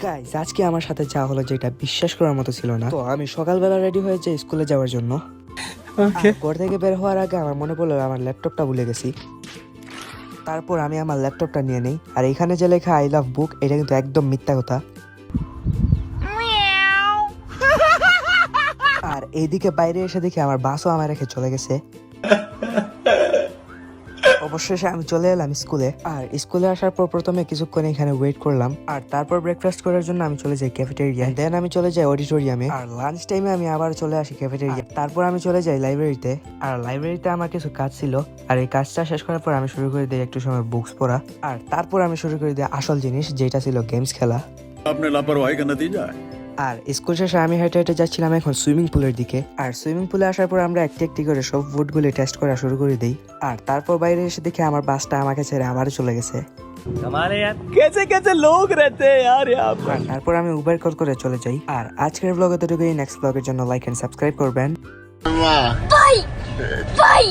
Guys আজকে আমার সাথে যা হলো যেটা বিশ্বাস করার মতো ছিল না। তো আমি সকালবেলা রেডি হয়ে যাই স্কুলে যাওয়ার জন্য। আর ঘর থেকে বের হওয়ার আগে আমার মনে পড়লো আমার ল্যাপটপটা ভুলে গেছি। তারপর আমি আমার ল্যাপটপটা নিয়ে নেই, আর এখানে যে লেখা আই লাভ বুক এটা কিন্তু একদম মিথ্যা কথা। আর এইদিকে বাইরে এসে দেখি আমার বাসও আমার রেখে চলে গেছে। অবশেষে আমি চলে এলাম স্কুলে। আর স্কুলে আসার পর প্রথমে কিছুক্ষণ এখানে ওয়েট করলাম, আর তারপর ব্রেকফাস্ট করার জন্য আমি চলে যাই ক্যাফেটেরিয়া। দেন আমি চলে যাই অডিটোরিয়ামে, আর লাঞ্চ টাইমে আমি আবার চলে আসি ক্যাফেটেরিয়া। তারপর আমি চলে যাই লাইব্রেরিতে, আর লাইব্রেরিতে আমার কিছু কাজ ছিল। আর এই কাজটা শেষ করার পর আমি শুরু করে দিই একটু সময় বুকস পড়া। আর তারপর আমি শুরু করে দিই আসল জিনিস, যেটা ছিল গেমস খেলা। आपने लापरवाही का नतीजा है। আর স্কুল শেষে আমি হেঁটে হেঁটে যাচ্ছিলাম এখন সুইমিং পুলের দিকে। আর সুইমিং পুলে আসার পর আমরা একটি একটি করে সব বুটগুলি টেস্ট করা শুরু করে দিই। আর তারপর বাইরে এসে দেখি আমার বাসটা আমাকে ছেড়ে আবারও চলে গেছে। हमारे यार कैसे कैसे लोग रहते हैं यार यहाँ पर। আর তারপর আমি উবার কল করে চলে যাই। আর আজকের ব্লগ এতটুকুই। নেক্সট ব্লগের জন্য লাইক এন্ড সাবস্ক্রাইব করবেন। Bye! Bye!